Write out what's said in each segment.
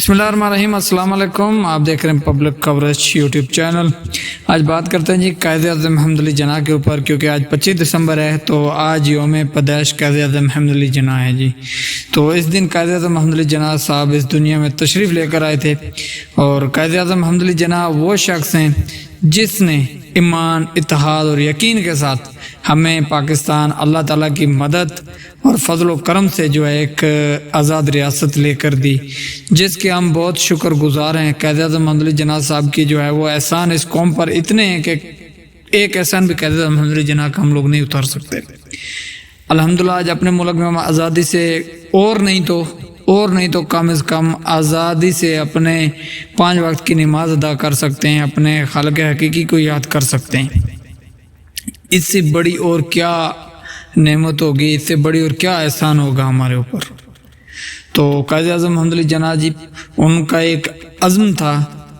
बिस्मिल्लाहिर्रहमानिर्रहीम। अस्सलाम वालेकुम। आप देख रहे हैं पब्लिक कवरेज यूट्यूब चैनल। आज बात करते हैं जी कायद-ए-आज़म अहमद अली जिन्नाह के ऊपर, क्योंकि आज 25 दिसंबर है तो आज यौम पैदाइश कायद-ए-आज़म अहमद अली जिन्नाह है जी। तो इस दिन कायद-ए-आज़म अहमद अली जिन्नाह साहब इस दुनिया में तशरीफ़ लेकर आए थे। और कायद-ए-आज़म अहमद अली जिन्नाह वो शख्स हैं जिसने ईमान, इत्तेहाद और यकीन के साथ हमें पाकिस्तान अल्लाह ताला की मदद और फजल व करम से जो है एक आज़ाद रियासत लेकर दी, जिसके हम बहुत शुक्रगुजार हैं। कायद-ए-आज़म अहमद अली जिन्नाह साहब की जो है वो एहसान इस कौम पर इतने हैं कि एक एहसान भी कायद-ए-आज़म अहमद अली जिन्नाह का हम लोग नहीं उतार सकते। अल्हम्दुलिल्लाह आज अपने मुल्क में हम आज़ादी से और नहीं तो कम से कम आज़ादी से अपने 5 वक्त की नमाज अदा कर सकते हैं, अपने खालिक हकीकी को याद कर सकते हैं। इससे बड़ी और क्या नेमत होगी, इससे बड़ी और क्या एहसान होगा हमारे ऊपर। तो कायद-ए-आज़म अहमद अली जिन्नाह जी, उनका एक अज़्म था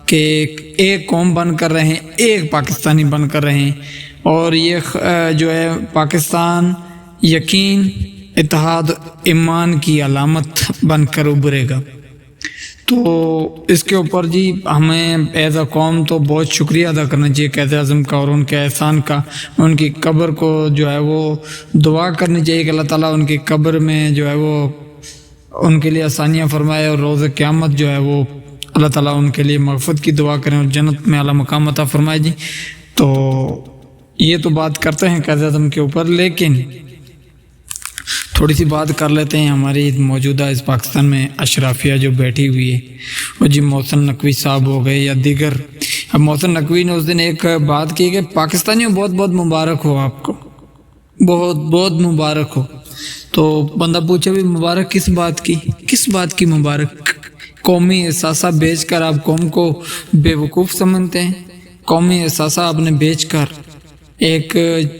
कि एक कौम बन कर रहें, एक पाकिस्तानी बन कर रहें, और ये जो है पाकिस्तान यकीन, इत्तेहाद, ईमान की अलामत बनकर उभरेगा। तो इसके ऊपर जी हमें एज अ कौम तो बहुत शुक्रिया अदा करना चाहिए कायद-ए-आज़म का और उनके एहसान का। उनकी कब्र को जो है वो दुआ करनी चाहिए कि अल्लाह ताला उनकी कब्र में जो है वो उनके लिए आसानियाँ फरमाए, और रोज़ क़यामत जो है वो अल्लाह ताला उनके लिए मग़फ़िरत की दुआ करें और जन्नत में आला मकाम अता फरमाए जी। तो ये तो बात करते हैं कायद-ए-आज़म के ऊपर, लेकिन थोड़ी सी बात कर लेते हैं हमारी मौजूदा इस पाकिस्तान में अशराफिया जो बैठी हुई है, वो जी मोहसिन नकवी साहब हो गए या दीगर। अब मोहसिन नकवी ने उस दिन एक बात की कि पाकिस्तानियों बहुत बहुत मुबारक हो, आपको बहुत बहुत मुबारक हो। तो बंदा पूछे भी मुबारक किस बात की मुबारक? कौमी एहसासा बेच कर आप कौम को बेवकूफ़ समझते हैं। कौमी एहसासा आपने बेच कर एक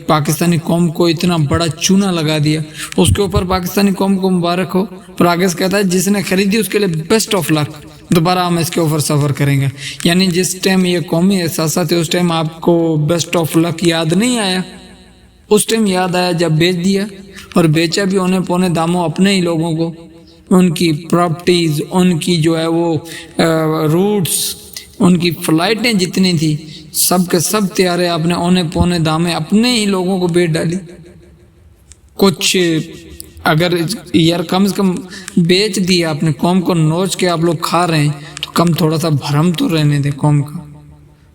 पाकिस्तानी कौम को इतना बड़ा चूना लगा दिया, उसके ऊपर पाकिस्तानी कौम को मुबारक हो। पर आगे से कहता है जिसने खरीदी उसके लिए बेस्ट ऑफ लक, दोबारा हम इसके ऊपर सफ़र करेंगे। यानी जिस टाइम ये कौमी एहसास थे उस टाइम आपको बेस्ट ऑफ लक याद नहीं आया, उस टाइम याद आया जब बेच दिया, और बेचा भी औने पौने दामों अपने ही लोगों को। उनकी प्रॉपर्टीज़, उनकी जो है वो रूट्स, उनकी फ़्लाइटें जितनी थी सब के सब तैयारे आपने औने पौने दामे अपने ही लोगों को बेच डाली। कुछ अगर यार कम से कम बेच दिया आपने, कौम को नोच के आप लोग खा रहे हैं, तो कम थोड़ा सा भरम तो रहने दें कौम का,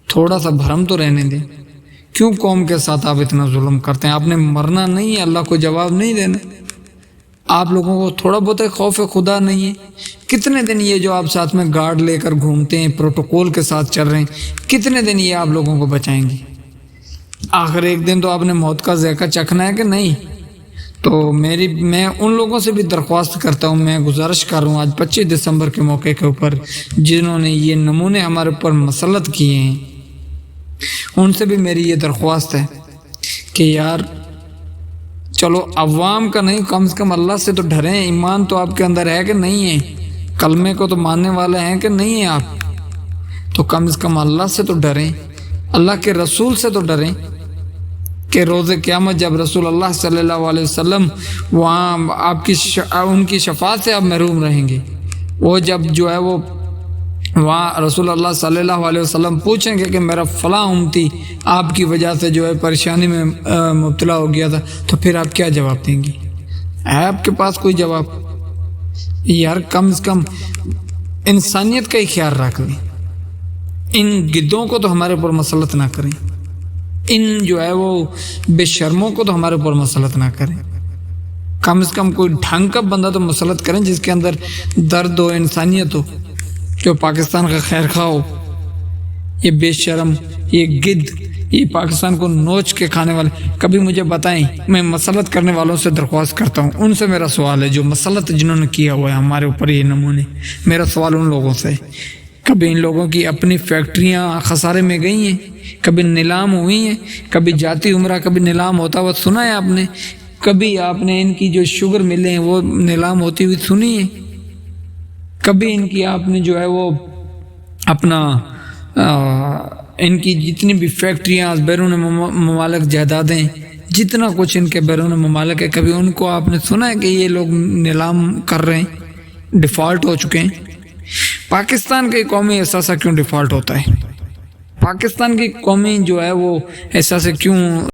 थोड़ा सा भरम तो रहने दें। क्यों कौम के साथ आप इतना जुल्म करते हैं? आपने मरना नहीं है, अल्लाह को जवाब नहीं देना। आप लोगों को थोड़ा बहुत खौफ खुदा नहीं है? कितने दिन ये जो आप साथ में गार्ड लेकर घूमते हैं, प्रोटोकॉल के साथ चल रहे हैं, कितने दिन ये आप लोगों को बचाएंगे? आखिर एक दिन तो आपने मौत का ज़ायका चखना है कि नहीं? तो मैं उन लोगों से भी दरख्वास्त करता हूँ, मैं गुजारिश कर रहा हूँ आज 25 दिसंबर के मौके के ऊपर जिन्होंने ये नमूने हमारे ऊपर मसलत किए हैं, उनसे भी मेरी ये दरख्वास्त है कि यार चलो अवाम का नहीं, कम से कम अल्लाह से तो डरें। ईमान तो आपके अंदर है कि नहीं है? कलमे को तो मानने वाले हैं कि नहीं है आप? तो कम से कम अल्लाह से तो डरें, अल्लाह के रसूल से तो डरें कि रोज़े क़यामत जब रसूल अल्लाह सल्लल्लाहु अलैहि वसल्लम वहाँ आपकी उनकी शफाअत से आप महरूम रहेंगे। वो जब जो है वो वहाँ रसूल अल्लाह सल्लल्लाहु अलैहि वसल्लम पूछेंगे कि मेरा फ़लाँ उम्मती आपकी वजह से जो है परेशानी में मुब्तला हो गया था, तो फिर आप क्या जवाब देंगे? है आपके पास कोई जवाब? यार कम से कम इंसानियत का ही ख्याल रख लें। इन गिद्धों को तो हमारे ऊपर मसलत ना करें, इन जो है वो बेशर्मों को तो हमारे ऊपर मसलत ना करें। कम से कम कोई ढंग का बंदा तो मसलत करें जिसके अंदर दर्द हो, इंसानियत हो, जो पाकिस्तान का खैर खा हो। ये बेशर्म, ये गिद्ध, ये पाकिस्तान को नोच के खाने वाले, कभी मुझे बताएं। मैं मसलत करने वालों से दरख्वास्त करता हूँ, उनसे मेरा सवाल है जो मसलत जिन्होंने किया हुआ है हमारे ऊपर ये नमूने, मेरा सवाल उन लोगों से, कभी इन लोगों की अपनी फैक्ट्रियाँ खसारे में गई हैं? कभी नीलाम हुई हैं? कभी जाती उम्रा कभी नीलाम होता हुआ सुना है आपने? कभी आपने इनकी जो शुगर मिलें हैं वो नीलाम होती हुई सुनी है? कभी इनकी आपने जो है वो अपना इनकी जितनी भी फैक्ट्रियाँ, बैरून ममालिक जायदादें, जितना कुछ इनके बैरून ममालिक है, कभी उनको आपने सुना है कि ये लोग नीलाम कर रहे हैं, डिफ़ॉल्ट हो चुके हैं? پاکستان کے قومی اثاثہ کیوں ڈیفالٹ ہوتا ہے؟ پاکستان کی قومی جو ہے وہ اثاثے کیوں